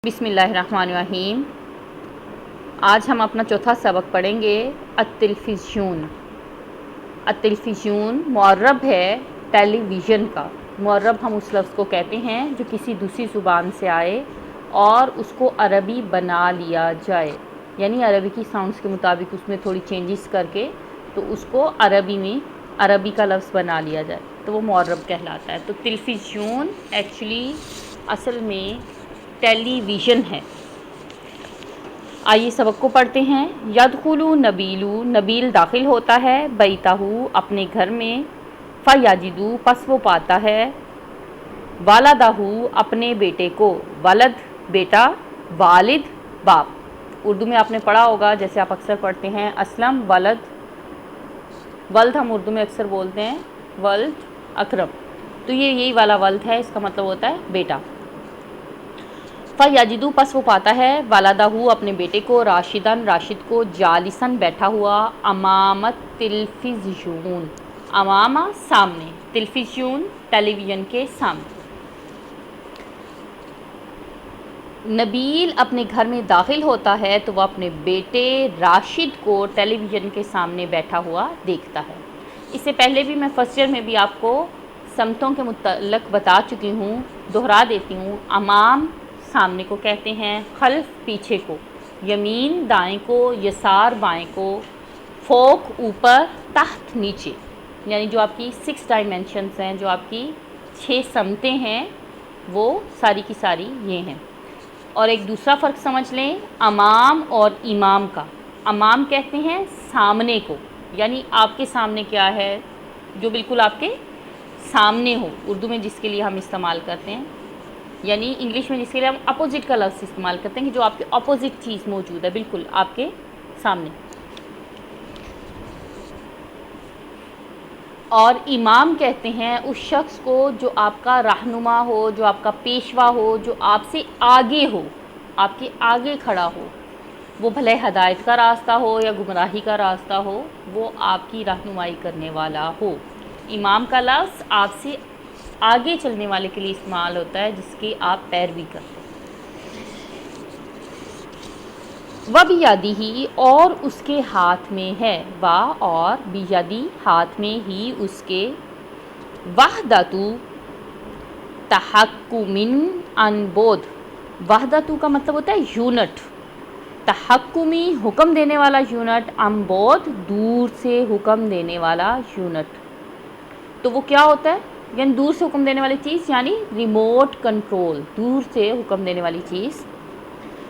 بسم اللہ الرحمن الرحیم۔ آج ہم اپنا چوتھا سبق پڑھیں گے التلفزیون۔ التلفزیون معرب ہے ٹیلی ویژن کا۔ معرب ہم اس لفظ کو کہتے ہیں جو کسی دوسری زبان سے آئے اور اس کو عربی بنا لیا جائے، یعنی عربی کی ساؤنڈز کے مطابق اس میں تھوڑی چینجز کر کے تو اس کو عربی کا لفظ بنا لیا جائے تو وہ معرب کہلاتا ہے۔ تو تلفزیون ایکچولی اصل میں ٹیلی ویژن ہے۔ آئیے سبق کو پڑھتے ہیں۔ یدخل نبیل، نبیل داخل ہوتا ہے، بیتہ اپنے گھر میں، فیجد پس وہ پاتا ہے، والدہ اپنے بیٹے کو، ولد بیٹا، والد باپ۔ اردو میں آپ نے پڑھا ہوگا، جیسے آپ اکثر پڑھتے ہیں اسلم ولد، ولد ہم اردو میں اکثر بولتے ہیں ولد اکرم، تو یہ یہی والا ولد ہے، اس کا مطلب ہوتا ہے بیٹا۔ فیجد پس وہ پاتا ہے، والدہ اپنے بیٹے کو، راشدن راشد کو، جالسن بیٹھا ہوا، امام تلفزیون، امام سامنے، تلفزیون ٹیلی ویژن کے سامنے۔ نبیل اپنے گھر میں داخل ہوتا ہے تو وہ اپنے بیٹے راشد کو ٹیلی ویژن کے سامنے بیٹھا ہوا دیکھتا ہے۔ اس سے پہلے بھی میں فرسٹ ایئر میں بھی آپ کو سمتوں کے متعلق بتا چکی ہوں، دہرا دیتی ہوں۔ امام سامنے کو کہتے ہیں، خلف پیچھے کو، یمین دائیں کو، یسار بائیں کو، فوق اوپر، تحت نیچے، یعنی جو آپ کی 6 ڈائمینشنز ہیں، جو آپ کی 6 سمتیں ہیں، وہ ساری کی ساری یہ ہیں۔ اور ایک دوسرا فرق سمجھ لیں امام اور امام کا۔ امام کہتے ہیں سامنے کو، یعنی آپ کے سامنے کیا ہے، جو بالکل آپ کے سامنے ہو، اردو میں جس کے لیے ہم استعمال کرتے ہیں، یعنی انگلش میں جس کے لیے ہم اپوزٹ کا لفظ استعمال کرتے ہیں کہ جو آپ کے اپوزٹ چیز موجود ہے، بالکل آپ کے سامنے۔ اور امام کہتے ہیں اس شخص کو جو آپ کا رہنما ہو، جو آپ کا پیشوا ہو، جو آپ سے آگے ہو، آپ کے آگے کھڑا ہو، وہ بھلے ہدایت کا راستہ ہو یا گمراہی کا راستہ ہو، وہ آپ کی رہنمائی کرنے والا ہو۔ امام کا لفظ آپ سے آگے چلنے والے کے لیے استعمال ہوتا ہے، جس کی آپ پیروی کرتے ہیں۔ وَبِیَدِہِ اور اس کے ہاتھ میں ہے، اور بیدی ہاتھ میں ہی اس کے، وحدۃ تحکم ان بودھ، وحدۃ کا مطلب ہوتا ہے یونٹ، تحکمی حکم دینے والا یونٹ، ان بودھ دور سے حکم دینے والا یونٹ۔ تو وہ کیا ہوتا ہے، یعنی دور سے حکم دینے والی چیز، یعنی ریموٹ کنٹرول، دور سے حکم دینے والی چیز،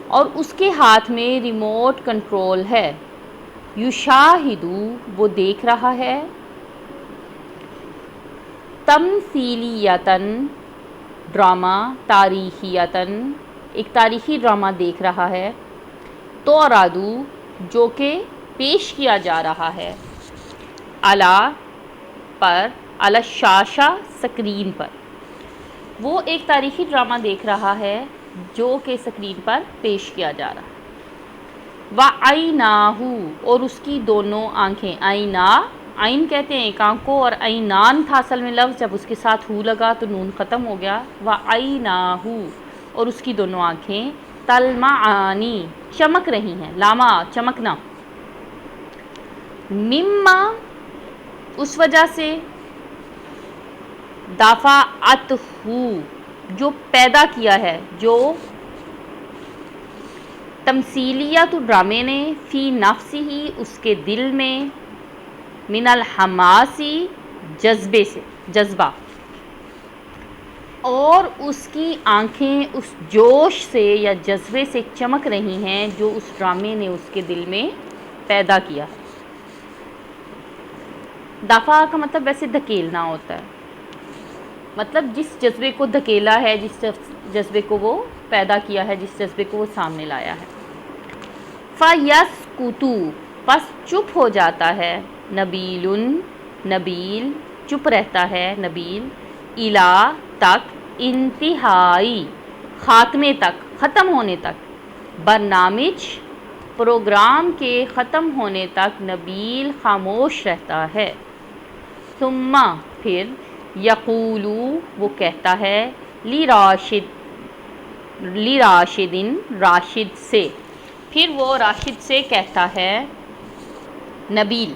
اور اس کے ہاتھ میں ریموٹ کنٹرول ہے۔ یشاہد وہ دیکھ رہا ہے، تمثیلیتاً ڈرامہ، تاریخیتاً ایک تاریخی ڈرامہ دیکھ رہا ہے، تعرض جو کہ پیش کیا جا رہا ہے، علی پر، علی الشاشہ سکرین پر، وہ ایک تاریخی ڈرامہ دیکھ رہا ہے جو کہ سکرین پر پیش کیا جا رہا ہے۔ وَعَيْنَاهُ اور اس کی دونوں آنکھیں، عینا عین کہتے ہیں ایک آنکھ کو، اور عینان تھا اصل میں لفظ، جب اس کے ساتھ ہو لگا تو نون ختم ہو گیا۔ وَعَيْنَاهُ اور اس کی دونوں آنکھیں، تلمعانی چمک رہی ہیں، لاما چمکنا، مما اس وجہ سے، دفعتہ جو پیدا کیا ہے، جو تمثیلیت ڈرامے نے، فی نفسہ اس کے دل میں، من الحماسی جذبے سے، جذبہ، اور اس کی آنکھیں اس جوش سے یا جذبے سے چمک رہی ہیں جو اس ڈرامے نے اس کے دل میں پیدا کیا۔ دفع کا مطلب ویسے دھکیلنا ہوتا ہے، مطلب جس جذبے کو دھکیلا ہے، جس جذبے کو وہ پیدا کیا ہے، جس جذبے کو وہ سامنے لایا ہے۔ فَيَسْكُتُ پس چپ ہو جاتا ہے، نبیل نبیل چپ رہتا ہے نبیل، اِلیٰ تک، انتہائی خاتمے تک، ختم ہونے تک، برنامج پروگرام کے ختم ہونے تک نبیل خاموش رہتا ہے۔ ثم پھر، یقول وہ کہتا ہے، لراشد لی راشدن راشد سے، پھر وہ راشد سے کہتا ہے نبیل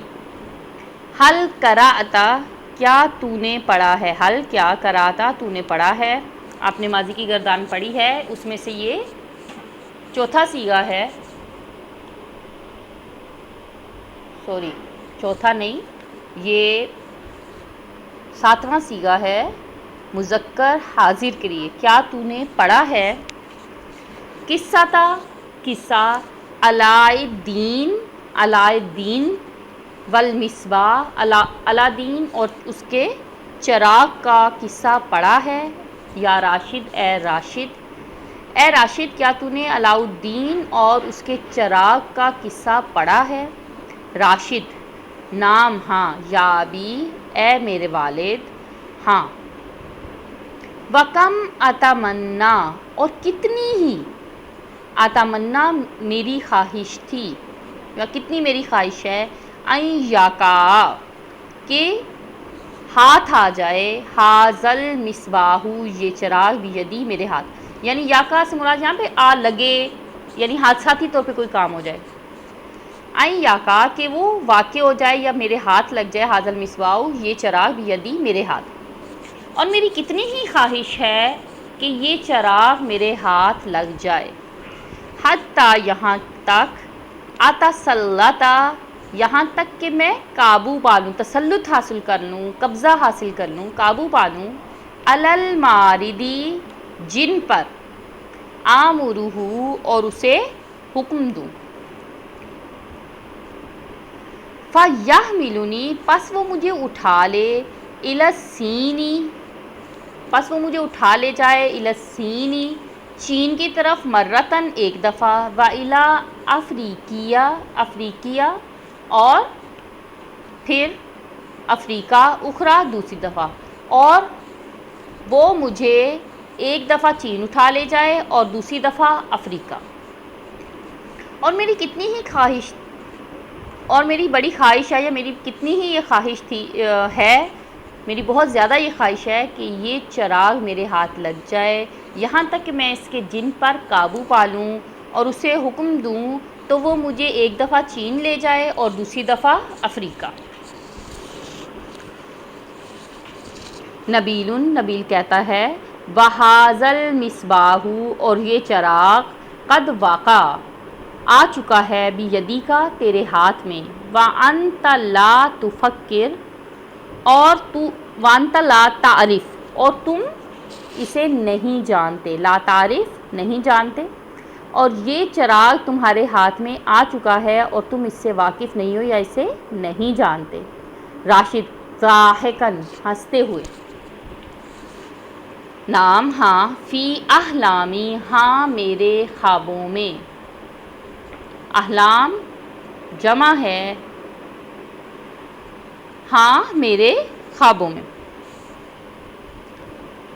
حل قرأتا کیا تو نے پڑھا ہے، حل کیا قرأتا تو نے پڑھا ہے، آپ نے ماضی کی گردان پڑھی ہے، اس میں سے یہ چوتھا صیغہ ہے، سوری چوتھا نہیں، یہ 7واں صیغہ ہے مذکر حاضر کے لیے، کیا تو نے پڑھا ہے قصہ تا قصہ علاء الدین والمصباح الادین اور اس کے چراغ کا قصہ پڑھا ہے، یا راشد اے راشد کیا تو نے علاء الدین اور اس کے چراغ کا قصہ پڑھا ہے، راشد نام ہاں، یا ابی اے میرے والد ہاں، وَكَمْ أَتَمَنَّا اور کتنی ہی، اتمنا میری خواہش تھی یا کتنی میری خواہش ہے، این یقع کہ ہاتھ آ جائے، حاضل مصباح یہ چراغ بیدی میرے ہاتھ، یعنی یقع سے مراد یہاں پہ آ لگے، یعنی حادثاتی طور پہ کوئی کام ہو جائے، این یقع کہ وہ واقع ہو جائے یا میرے ہاتھ لگ جائے، حاضل مصباح یہ چراغ بیدی میرے ہاتھ، اور میری کتنی ہی خواہش ہے کہ یہ چراغ میرے ہاتھ لگ جائے، حتیٰ یہاں تک، اتسلطا یہاں تک کہ میں قابو پا لوں، تسلط حاصل کر لوں، قبضہ حاصل کر لوں، قابو پا لوں، علی الماردی جن پر، آمرہ اور اسے حکم دوں، فَيَحْمِلُنِی پس وہ مجھے اٹھا لے، الی الصینی پس وہ مجھے اٹھا لے جائے، الی الصینی چین کی طرف، مرتن ایک دفعہ، وَإِلَىٰ افریقیہ اور پھر افریقہ، اخرى دوسری دفعہ، اور وہ مجھے ایک دفعہ چین اٹھا لے جائے اور دوسری دفعہ افریقہ، اور میری کتنی ہی خواہش، اور میری بڑی خواہش ہے، یا میری کتنی ہی یہ خواہش تھی ہے، میری بہت زیادہ یہ خواہش ہے کہ یہ چراغ میرے ہاتھ لگ جائے، یہاں تک کہ میں اس کے جن پر قابو پا لوں اور اسے حکم دوں تو وہ مجھے ایک دفعہ چین لے جائے اور دوسری دفعہ افریقہ۔ نبیل کہتا ہے وَهَٰذَا الْمِصْبَاحُ اور یہ چراغ قد وقع آ چکا ہے بیدیک تیرے ہاتھ میں، وَأَنْتَ لَا تُفَكِّرُ اور تو، وَأَنْتَ لَا تَعْرِفُ اور تم اسے نہیں جانتے، لا تعرف نہیں جانتے، اور یہ چراغ تمہارے ہاتھ میں آ چکا ہے اور تم اس سے واقف نہیں ہو یا اسے نہیں جانتے، راشد ضاحکاً ہنستے ہوئے، نام ہاں، فی احلامی ہاں میرے خوابوں میں، احلام جمع ہے ہاں میرے خوابوں میں۔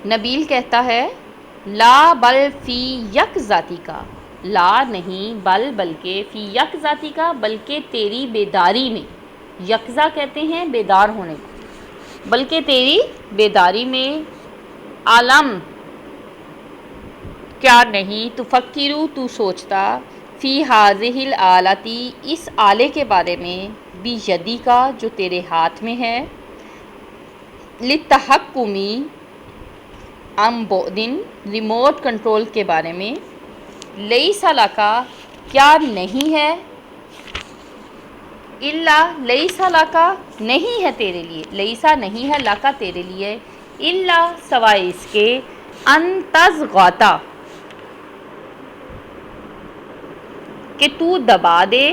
نبیل کہتا ہے لا بل فی یک ذاتی کا، لا نہیں بل بلکہ، فی یک ذاتی کا بلکہ تیری بیداری میں، یکزا کہتے ہیں بیدار ہونے کو، بلکہ تیری بیداری میں، عالم کیا نہیں، تفکرو تو سوچتا، فی ہذہ الآلتی اس آلے کے بارے میں، بیدی کا جو تیرے ہاتھ میں ہے، للتحکمی عن بعد ریموٹ کنٹرول کے بارے میں، لیس لک کیا نہیں ہے، الا لیس لک نہیں ہے تیرے لیے، لیسا نہیں ہے لک تیرے لیے، الا سوائے اس کے، ان تضغط کہ تو دبا دے،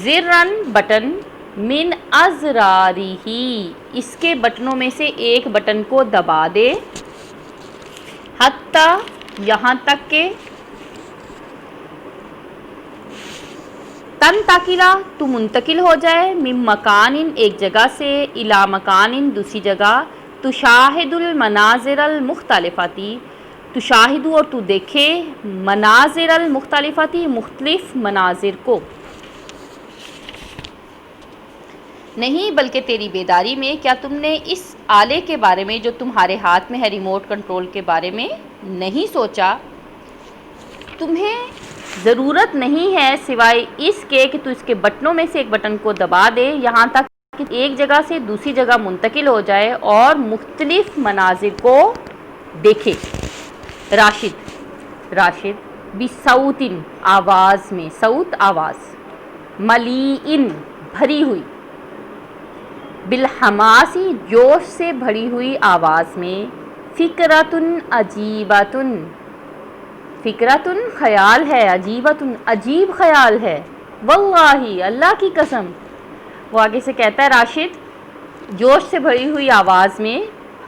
زرن بٹن، من ازرارہ اس کے بٹنوں میں سے ایک بٹن کو دبا دے، حتیٰ یہاں تک کہ، تنتقلا تو منتقل ہو جائے، من مکان ایک جگہ سے، الی مکان دوسری جگہ، تشاہد المناظر المختلفاتی، تشاہد اور تو دیکھے، مناظر المختلفاتی مختلف مناظر کو، نہیں بلکہ تیری بیداری میں، کیا تم نے اس آلے کے بارے میں جو تمہارے ہاتھ میں ہے، ریموٹ کنٹرول کے بارے میں نہیں سوچا؟ تمہیں ضرورت نہیں ہے سوائے اس کے کہ تو اس کے بٹنوں میں سے ایک بٹن کو دبا دے، یہاں تک کہ ایک جگہ سے دوسری جگہ منتقل ہو جائے اور مختلف مناظر کو دیکھے۔ راشد بصوتٍ آواز میں، صوت آواز، ملیئن بھری ہوئی، بالحماسی جوش سے بھری ہوئی آواز میں، فکرتن عجیبتن، فکرتن خیال ہے، عجیبتن عجیب خیال ہے، واللہ اللہ کی قسم۔ وہ آگے سے کہتا ہے راشد جوش سے بھری ہوئی آواز میں،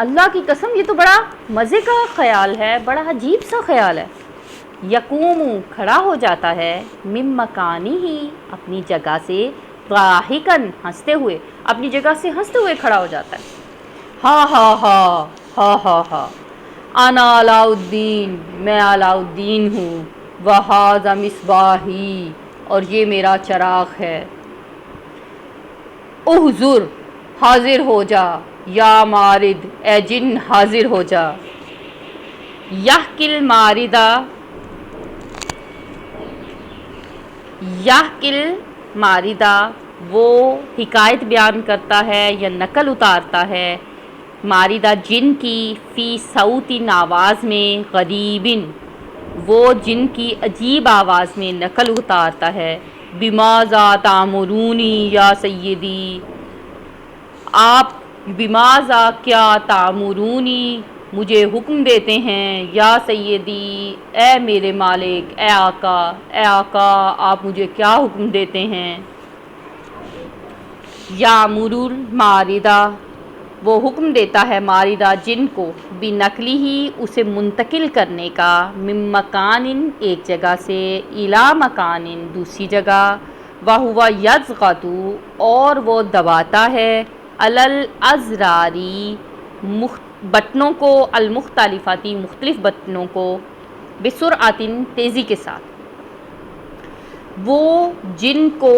اللہ کی قسم یہ تو بڑا مزے کا خیال ہے، بڑا عجیب سا خیال ہے۔ یقوم کھڑا ہو جاتا ہے، من مکانی ہی اپنی جگہ سے، ضاحکن ہنستے ہوئے، اپنی جگہ سے ہنستے ہوئے کھڑا ہو جاتا ہے۔ ہا ہا ہا ہا ہا ہا، انا علاء الدین، میں علاء الدین ہوں، وہذا مصباحی، اور یہ میرا چراغ ہے۔ احضر حاضر ہو جا، یا مارد اے جن حاضر ہو جا۔ یحکل ماردہ، یحکل ماردہ وہ حکایت بیان کرتا ہے یا نقل اتارتا ہے، ماردہ جن کی، فی صوت آواز میں، غریبن وہ جن کی عجیب آواز میں نقل اتارتا ہے، بماذا تأمرونی یا سیدی، آپ بماذا کیا، تأمرونی مجھے حکم دیتے ہیں، یا سیدی اے میرے مالک، اے آقا آپ مجھے کیا حکم دیتے ہیں۔ یامر الماردہ وہ حکم دیتا ہے ماردہ جن کو، بنقلی ہی اسے منتقل کرنے کا، من مکان ایک جگہ سے، الی مکان دوسری جگہ، وہو یضغط اور وہ دباتا ہے، علی الازراری بٹنوں کو، المختلفاتی مختلف بٹنوں کو، بسرعت تیزی کے ساتھ۔ وہ جن کو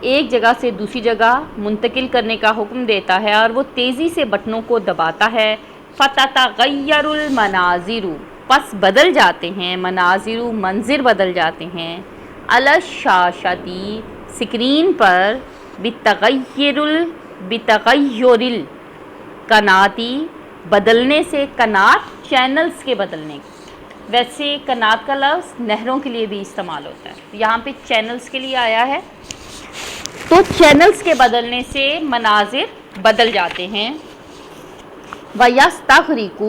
ایک جگہ سے دوسری جگہ منتقل کرنے کا حکم دیتا ہے اور وہ تیزی سے بٹنوں کو دباتا ہے، فتتغیر المناظر پس بدل جاتے ہیں، مناظر منظر بدل جاتے ہیں، علی الشاشۃ سکرین پر، بتغیر القناتی بدلنے سے، قنات چینلز کے بدلنے کے، ویسے قنات کا لفظ نہروں کے لیے بھی استعمال ہوتا ہے، یہاں پہ چینلز کے لیے آیا ہے، تو چینلز کے بدلنے سے مناظر بدل جاتے ہیں۔ وَيَسْتَغْرِقُ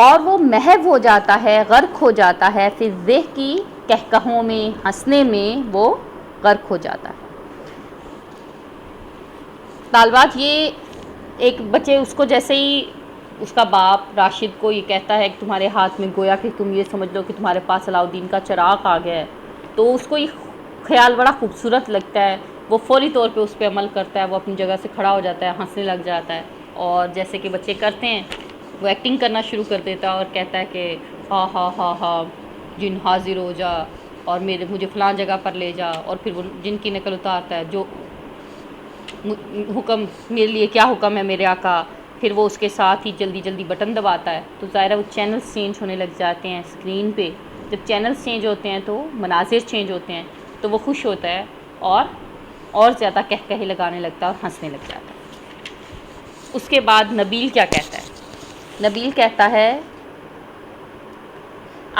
اور وہ محو ہو جاتا ہے، غرق ہو جاتا ہے، فی الضحک کی کہکہوں میں، ہنسنے میں وہ غرق ہو جاتا ہے۔ طالبات یہ ایک بچے اس کو جیسے ہی اس کا باپ راشد کو یہ کہتا ہے کہ تمہارے ہاتھ میں، گویا کہ تم یہ سمجھ لو کہ تمہارے پاس علاء الدین کا چراغ آ گیا ہے، تو اس کو یہ خیال بڑا خوبصورت لگتا ہے، وہ فوری طور پہ اس پہ عمل کرتا ہے، وہ اپنی جگہ سے کھڑا ہو جاتا ہے، ہنسنے لگ جاتا ہے، اور جیسے کہ بچے کرتے ہیں وہ ایکٹنگ کرنا شروع کر دیتا ہے اور کہتا ہے کہ ہا ہا ہا ہا جن حاضر ہو جا، اور مجھے فلاں جگہ پر لے جا، اور پھر وہ جن کی نقل اتارتا ہے، جو حکم میرے لیے کیا حکم ہے میرے آقا، پھر وہ اس کے ساتھ ہی جلدی جلدی بٹن دباتا ہے، تو ظاہر ہے وہ چینلز چینج ہونے لگ جاتے ہیں اسکرین پہ، جب چینلز چینج ہوتے ہیں تو مناظر چینج ہوتے ہیں، تو وہ خوش ہوتا ہے اور زیادہ کہکہے لگانے لگتا ہے اور ہنسنے لگ جاتا ہے۔ اس کے بعد نبیل کیا کہتا ہے؟ نبیل کہتا ہے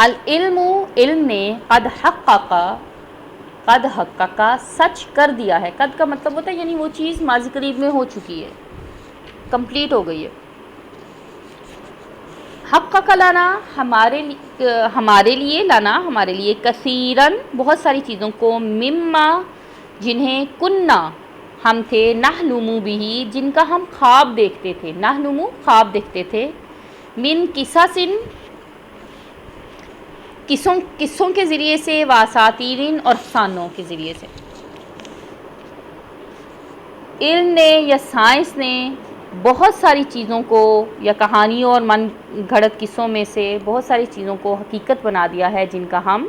العلم علم نے قد حقق سچ کر دیا ہے، قد کا مطلب ہوتا ہے یعنی وہ چیز ماضی قریب میں ہو چکی ہے، کمپلیٹ ہو گئی ہے۔ حقق لنا ہمارے لیے کثیرن بہت ساری چیزوں کو، مما جنہیں کننا ہم تھے، نحلم بہ جن کا ہم خواب دیکھتے تھے، نحلم خواب دیکھتے تھے، من قصص قصوں کے ذریعے سے، واساطیرن اور افسانوں کے ذریعے سے۔ علم نے یا سائنس نے بہت ساری چیزوں کو یا کہانیوں اور من گھڑت قصوں میں سے بہت ساری چیزوں کو حقیقت بنا دیا ہے جن کا ہم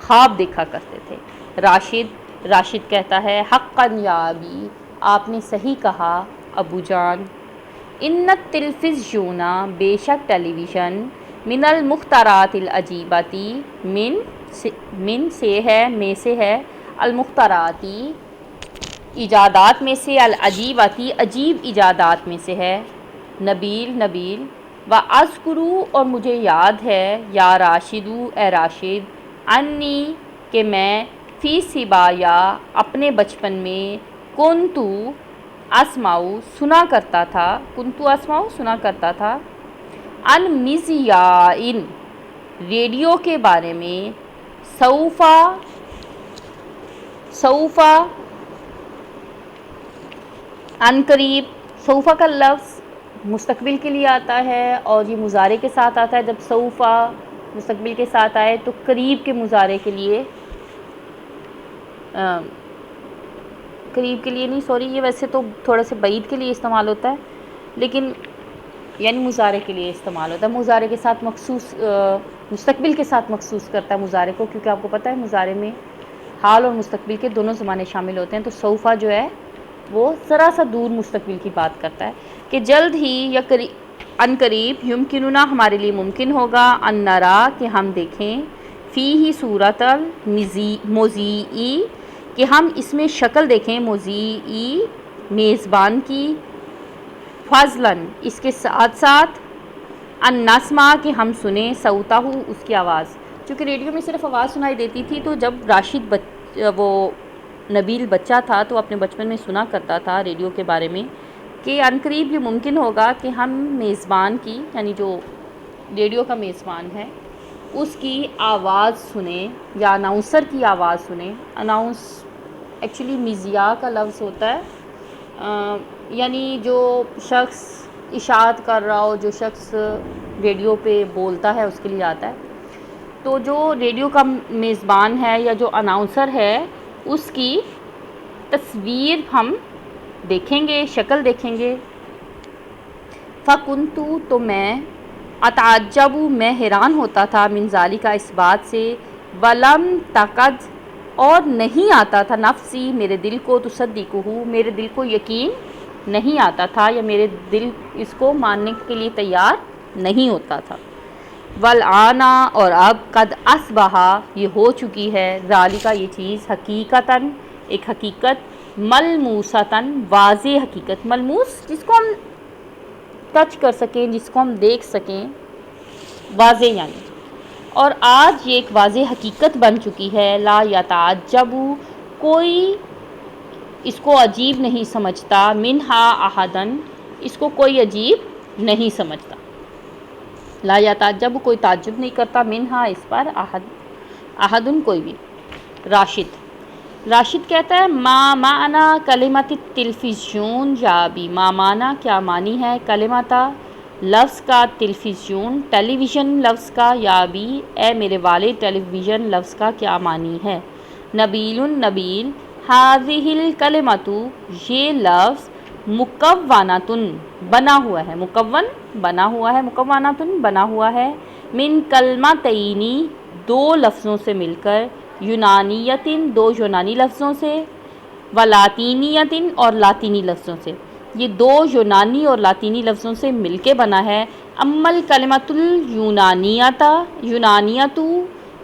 خواب دیکھا کرتے تھے۔ راشد کہتا ہے حقاً یا ابی، آپ نے صحیح کہا ابو جان، ان التلفزیون، بے شک ٹیلی ویژن، من المخترعات العجیباتی، من سے ہے، میں سے ہے، المخترعاتی ایجادات میں سے، العجیباتی عجیب ایجادات میں سے ہے، نبیل و اذکرو اور مجھے یاد ہے، یا راشدو اے راشد، انی کہ میں، فی صبایا اپنے بچپن میں، کنتو اسماؤ سنا کرتا تھا، سنا کرتا تھا، ان مذیاءن ریڈیو کے بارے میں، سوفا ان قریب، سوفا کا لفظ مستقبل کے لیے آتا ہے اور یہ مضارع کے ساتھ آتا ہے۔ جب سوفا مستقبل کے ساتھ آئے تو قریب کے مضارع کے لیے، قریب کے لیے نہیں، سوری، یہ ویسے تو تھوڑا سے بعید کے لیے استعمال ہوتا ہے، لیکن یعنی مضارع کے لیے استعمال ہوتا ہے۔ مضارع کے ساتھ مخصوص، مستقبل کے ساتھ مخصوص کرتا ہے مضارع کو، کیونکہ آپ کو پتہ ہے مضارع میں حال اور مستقبل کے دونوں زمانے شامل ہوتے ہیں۔ تو سوفا جو ہے وہ ذرا سا دور مستقبل کی بات کرتا ہے کہ جلد ہی یا ان قریب، یمکننا ہمارے لیے ممکن ہوگا، ان نرا کہ ہم دیکھیں، فی ہی صورت المذیعی کہ ہم اس میں شکل دیکھیں، مذیعی میزبان کی، فضلاً اس کے ساتھ ساتھ، ان نسمع کہ ہم سنیں، صوتہ اس کی آواز، چونکہ ریڈیو میں صرف آواز سنائی دیتی تھی، تو جب راشد وہ نبیل بچہ تھا تو اپنے بچپن میں سنا کرتا تھا ریڈیو کے بارے میں کہ عنقریب یہ ممکن ہوگا کہ ہم میزبان کی، یعنی جو ریڈیو کا میزبان ہے، اس کی آواز سنیں یا اناؤنسر کی آواز سنیں۔ اناؤنس ایکچولی مذیاع کا لفظ ہوتا ہے، یعنی جو شخص اشاعت کر رہا ہو، جو شخص ریڈیو پہ بولتا ہے اس کے لیے آتا ہے۔ تو جو ریڈیو کا میزبان ہے یا جو اناؤنسر ہے، اس کی تصویر ہم دیکھیں گے، شکل دیکھیں گے۔ فَكُنْتُ تو میں، اتعجب میں حیران ہوتا تھا، من ذالک اس بات سے، وَلَمْ تَقَدْ اور نہیں آتا تھا، نفسی میرے دل کو، تصدقہ میرے دل کو یقین نہیں آتا تھا، یا میرے دل اس کو ماننے کے لیے تیار نہیں ہوتا تھا۔ والآن اور اب، قد اصبح یہ ہو چکی ہے، ذالک یہ چیز، حقیقتاً ایک حقیقت، ملموساتاً واضح حقیقت، ملموس جس کو ہم ٹچ کر سکیں، جس کو ہم دیکھ سکیں، واضح یعنی، اور آج یہ ایک واضح حقیقت بن چکی ہے، لا یتعجب کوئی اس کو عجیب نہیں سمجھتا، منہا احدن اس کو کوئی عجیب نہیں سمجھتا، لا یتعجب کوئی تعجب نہیں کرتا، منہا اس پر، احدن کوئی بھی۔ راشد کہتا ہے ما معنی کلمت التلفزیون یا ابی، ما معنی کیا معنی ہے، کلمتا لفظ کا، تلفزیون ٹیلی ویژن لفظ کا، یا ابی اے میرے والد، ٹیلی ویژن لفظ کا کیا معنی ہے۔ نبیل ہذہ الکلمۃ یہ لفظ، مکونۃ بنا ہوا ہے، مکون بنا ہوا ہے، مکونۃ بنا ہوا ہے، من کلمتین دو لفظوں سے مل کر، یونانیۃ دو یونانی لفظوں سے، و لاطینیۃ اور لاطینی لفظوں سے، یہ دو یونانی اور لاطینی لفظوں سے مل کے بنا ہے۔ اما الکلمۃ یونانیۃ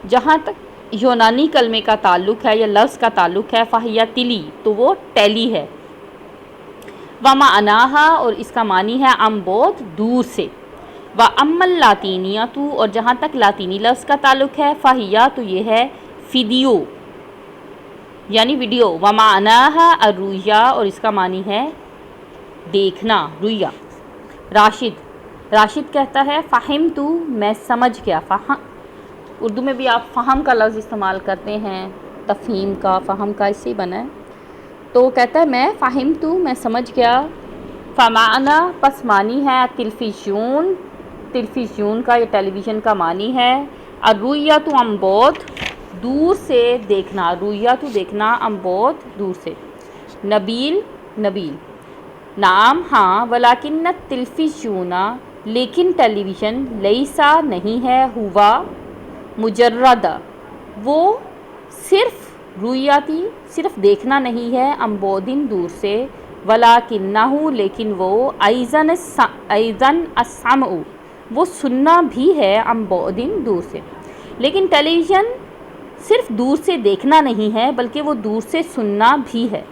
جہاں تک یونانی کلمے کا تعلق ہے یا لفظ کا تعلق ہے، فہی تلی تو وہ ٹیلی ہے، ومعناہا اور اس کا معنی ہے، بہت دور سے، واما اللاطینیۃ اور جہاں تک لاطینی لفظ کا تعلق ہے، فہی تو یہ ہے فیڈیو یعنی ویڈیو، ومعناہا الرؤیا اور اس کا معنی ہے دیکھنا، رؤیا۔ راشد کہتا ہے فہمت میں سمجھ گیا، اردو میں بھی آپ فہم کا لفظ استعمال کرتے ہیں، تفہیم کا، فہم کا، اس سے ہی بنا ہے، تو کہتا ہے میں فہمت میں سمجھ گیا، فمعنی پس معنی ہے، تلفزیون کا یا ٹیلی ویژن کا معنی ہے، الرؤیۃ بہت دور سے دیکھنا، رؤیۃ دیکھنا، بہت دور سے۔ نبیل نعم ہاں، ولیکن التلفزیون لیکن ٹیلی ویژن، لیسا نہیں ہے، ہوا مجرد وہ صرف رویاتی صرف دیکھنا نہیں ہے، امبودن دور سے، ولاکنہ لیکن وہ، ایزن السمع وہ سننا بھی ہے، امبودن دور سے۔ لیکن ٹیلی ویژن صرف دور سے دیکھنا نہیں ہے بلکہ وہ دور سے سننا بھی ہے۔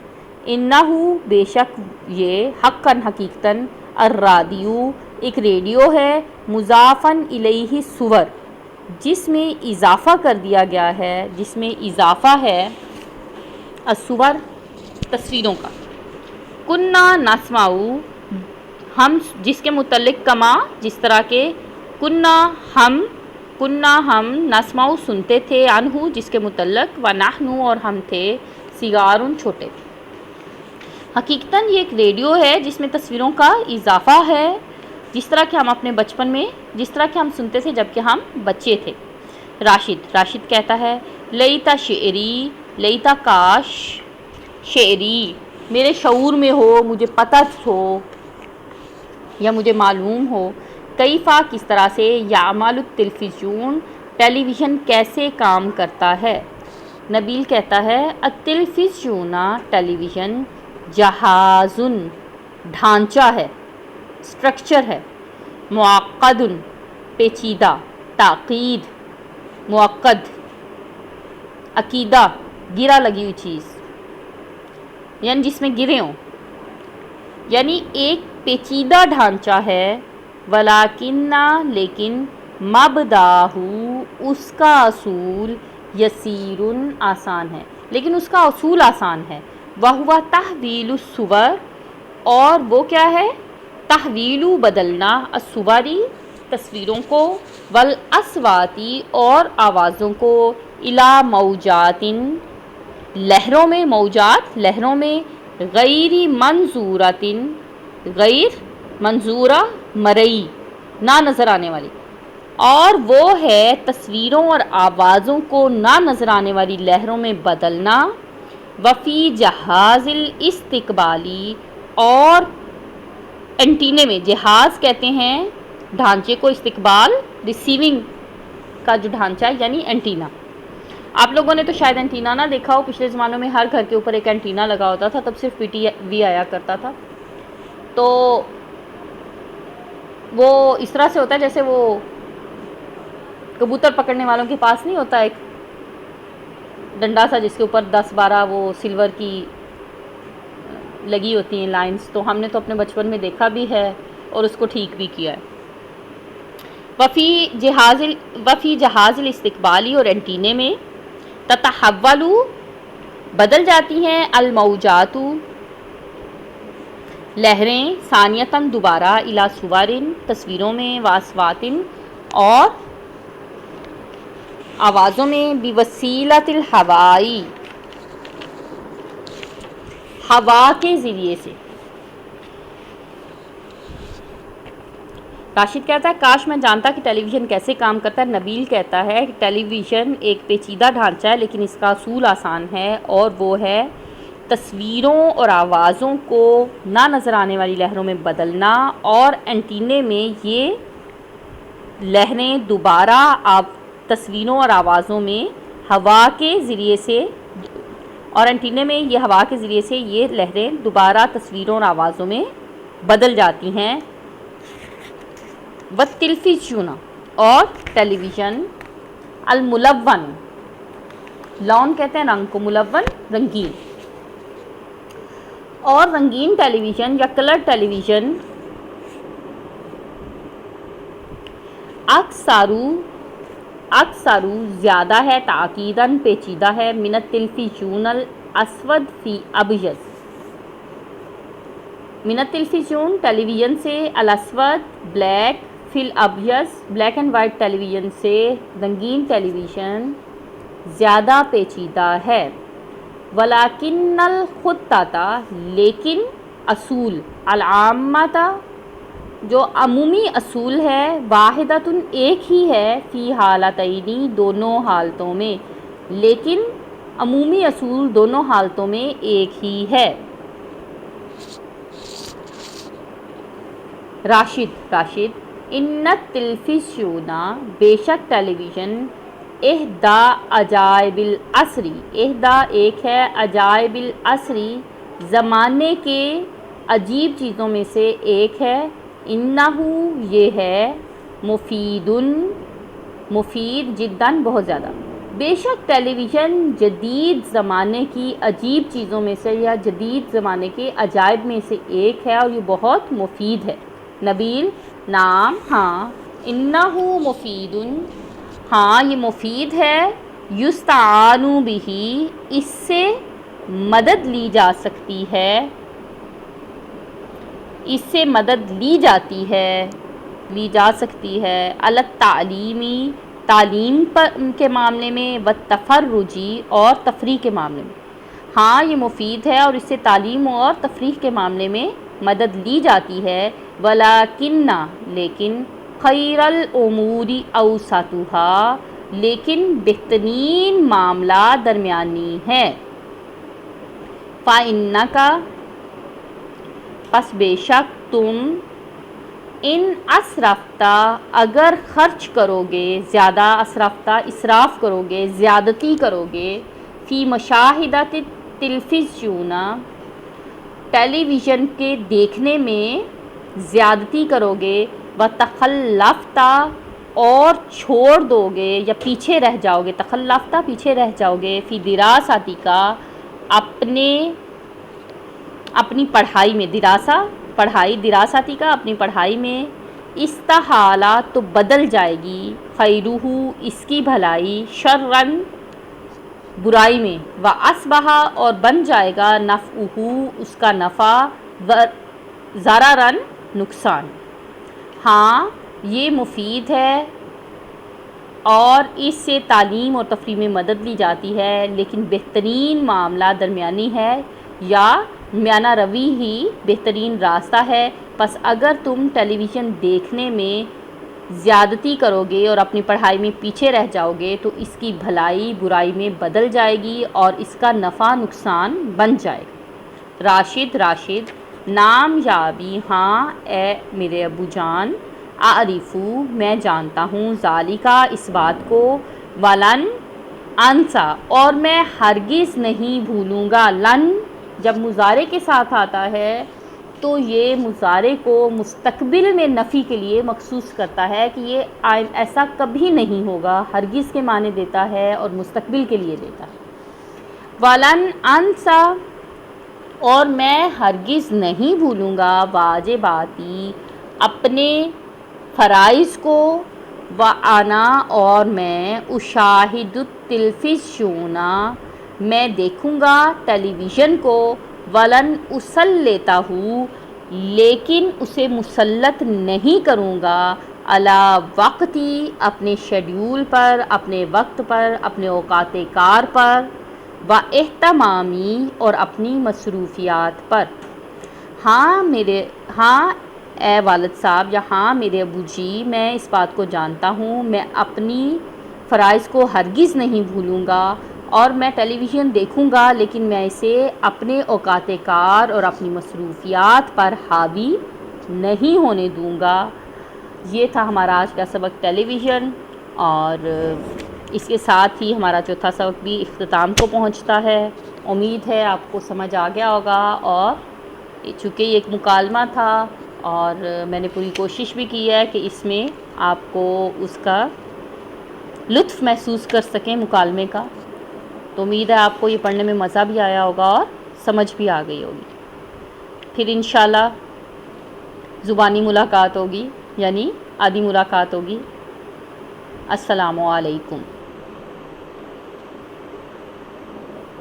انہو بے شک یہ، حقاً حقیقتاً، الرادیو ایک ریڈیو ہے، مضافاً الیہ صور جس میں اضافہ کر دیا گیا ہے، جس میں اضافہ ہے الصور تصویروں کا۔ کنّا نسمعُ ہم، جس کے متعلق کما جس طرح کے، کنّا ہم نسمعُ سنتے تھے، عنہ جس کے متعلق، ونحن اور ہم تھے، صغارٌ چھوٹے۔ حقیقتاً یہ ایک ریڈیو ہے جس میں تصویروں کا اضافہ ہے، جس طرح کہ ہم اپنے بچپن میں، جس طرح کہ ہم سنتے تھے جب کہ ہم بچے تھے۔ راشد کہتا ہے، لیتا شعری، لیتا کاش شعری میرے شعور میں ہو، مجھے پتہ ہو یا مجھے معلوم ہو، کیفا کس طرح سے، یعمل التلفزیون ٹیلی ویژن کیسے کام کرتا ہے۔ نبیل کہتا ہے، التلفزیون ٹیلی ویژن، جہازٌ ڈھانچہ ہے، اسٹرکچر ہے، معقد پیچیدہ، تعقید معقد، عقیدہ گرا لگی ہوئی چیز، یعنی جس میں گرے ہوں، یعنی ایک پیچیدہ ڈھانچہ ہے، ولیکن لیکن، مبداہ اس کا اصول، یسیر آسان ہے، لیکن اس کا اصول آسان ہے، وہو تحویل الصور اور وہ کیا ہے، تحویل بدلنا، الصوری تصویروں کو، والاصواتی اور آوازوں کو، الی موجات لہروں میں، موجات لہروں میں، غیر منظورۃ غیر منظورہ مرئی نہ نظر آنے والی، اور وہ ہے تصویروں اور آوازوں کو نہ نظر آنے والی لہروں میں بدلنا، وفی جہاز الاستقبالی اور انٹینے میں، جہاز کہتے ہیں ڈھانچے کو، استقبال ریسیونگ کا جو ڈھانچہ ہے یعنی انٹینا۔ آپ لوگوں نے تو شاید انٹینا نہ دیکھا ہو، پچھلے زمانوں میں ہر گھر کے اوپر ایک انٹینا لگا ہوتا تھا، تب صرف پی ٹی وی آیا کرتا تھا، تو وہ اس طرح سے ہوتا ہے جیسے وہ کبوتر پکڑنے والوں کے پاس نہیں ہوتا ایک ڈنڈا سا جس کے اوپر 10-12 وہ سلور کی لگی ہوتی ہیں لائنز، تو ہم نے تو اپنے بچپن میں دیکھا بھی ہے اور اس کو ٹھیک بھی کیا ہے۔ وفی جہاز الاستقبالی اور انٹینے میں، تتحول بدل جاتی ہیں، الموجات لہریں، ثانیتاً دوبارہ، الی صور تصویروں میں، واصوات اور آوازوں میں، بوسیلۃ الہوائی ہوا کے ذریعے سے۔ راشد کہتا ہے، کاش میں جانتا کہ ٹیلی ویژن کیسے کام کرتا ہے۔ نبیل کہتا ہے کہ ٹیلی ویژن ایک پیچیدہ ڈھانچہ ہے لیکن اس کا اصول آسان ہے، اور وہ ہے تصویروں اور آوازوں کو نہ نظر آنے والی لہروں میں بدلنا، اور انٹینے میں یہ لہریں دوبارہ تصویروں اور آوازوں میں ہوا کے ذریعے سے، اور انٹینے میں یہ ہوا کے ذریعے سے یہ لہریں دوبارہ تصویروں اور آوازوں میں بدل جاتی ہیں۔ والتلفزیون اور ٹیلی ویژن، الملون لون کہتے ہیں رنگ کو، ملون رنگین، اور رنگین ٹیلی ویژن یا کلر ٹیلی ویژن، اکثر زیادہ ہے، تاکیداً پیچیدہ ہے، من التلفزیون الاسود فی ابیض، من التلفزیون ٹیلی ویژن سے، الاسود بلیک، فی الابیض black and white television سے، رنگین ٹیلی ویژن زیادہ پیچیدہ ہے۔ ولیکن الخطۃ لیکن اصول، العامۃ جو عمومی اصول ہے، واحدۃ ایک ہی ہے، فی حالتین دونوں حالتوں میں، لیکن عمومی اصول دونوں حالتوں میں ایک ہی ہے۔ راشد ان التلفزیون بے شک ٹیلی ویژن، احدا عجائب العصری، احدا ایک ہے، عجائب العصری زمانے کے عجیب چیزوں میں سے ایک ہے، انہو یہ ہے، مفید جداً بہت زیادہ، بے شک ٹیلی ویژن جدید زمانے کی عجیب چیزوں میں سے یا جدید زمانے کے عجائب میں سے ایک ہے اور یہ بہت مفید ہے۔ نبیل نعم ہاں، انہو مفید ہاں یہ مفید ہے، یستعان بہ اس سے مدد لی جا سکتی ہے، اس سے مدد لی جاتی ہے، لی جا سکتی ہے، التعلیمی تعلیم کے معاملے میں، والتفرجی اور تفریح کے معاملے میں۔ ہاں یہ مفید ہے اور اس سے تعلیم اور تفریح کے معاملے میں مدد لی جاتی ہے، ولیکن لیکن خیر الامور اوسطھا لیکن بہترین معاملہ درمیانی ہے، فإنک پس بے شک تم، ان اسرفتا اگر خرچ کرو گے، زیادہ اسرفتا اسراف کرو گے، زیادتی کرو گے، فی مشاہدۃ التلویزیون ٹیلی ویژن کے دیکھنے میں زیادتی کرو گے، وتخلفتا اور چھوڑ دو گے یا پیچھے رہ جاؤ گے، تخلفتا پیچھے رہ جاؤ گے، فی دراستک اپنی پڑھائی میں، دراسہ پڑھائی، دراستک کا اپنی پڑھائی میں، استحالہ تو بدل جائے گی، خیرہ اس کی بھلائی، شرًا برائی میں، واصبح اور بن جائے گا، نفعہ اس کا نفع، ضررًا نقصان۔ ہاں یہ مفید ہے اور اس سے تعلیم اور تفریح میں مدد لی جاتی ہے، لیکن بہترین معاملہ درمیانی ہے یا میانہ روی ہی بہترین راستہ ہے، پس اگر تم ٹیلی ویژن دیکھنے میں زیادتی کرو گے اور اپنی پڑھائی میں پیچھے رہ جاؤ گے تو اس کی بھلائی برائی میں بدل جائے گی اور اس کا نفع نقصان بن جائے گا۔ راشد نام یابی ہاں اے میرے ابو جان، اعرفو میں جانتا ہوں، ذالکا اس بات کو، ولن انسا اور میں ہرگز نہیں بھولوں گا، لن جب مضارع کے ساتھ آتا ہے تو یہ مضارع کو مستقبل میں نفی کے لیے مخصوص کرتا ہے کہ یہ ایسا کبھی نہیں ہوگا، ہرگز کے معنی دیتا ہے اور مستقبل کے لیے دیتا ہے۔ وَلَنْ انسا اور میں ہرگز نہیں بھولوں گا، واجباتی اپنے فرائض کو، وَأَنَا اور میں، أُشَاهِدُ التلویزیون میں دیکھوں گا ٹیلی ویژن کو، وَلَنْ أُسَلِّطَهُ لیکن اسے مسلط نہیں کروں گا، عَلَى وقتی اپنے شیڈیول پر، اپنے وقت پر، اپنے اوقات کار پر، واہتمامی اور اپنی مصروفیات پر۔ ہاں اے والد صاحب یا ہاں میرے ابو جی، میں اس بات کو جانتا ہوں، میں اپنی فرائض کو ہرگز نہیں بھولوں گا اور میں ٹیلی ویژن دیکھوں گا، لیکن میں اسے اپنے اوقات کار اور اپنی مصروفیات پر حاوی نہیں ہونے دوں گا۔ یہ تھا ہمارا آج کا سبق ٹیلی ویژن، اور اس کے ساتھ ہی ہمارا چوتھا سبق بھی اختتام کو پہنچتا ہے۔ امید ہے آپ کو سمجھ آ گیا ہوگا، اور چونکہ یہ ایک مکالمہ تھا اور میں نے پوری کوشش بھی کی ہے کہ اس میں آپ کو اس کا لطف محسوس کر سکیں مکالمے کا، تو امید ہے آپ کو یہ پڑھنے میں مزہ بھی آیا ہوگا اور سمجھ بھی آ گئی ہوگی۔ پھر انشاءاللہ زبانی ملاقات ہوگی، یعنی آدھی ملاقات ہوگی۔ السلام علیکم۔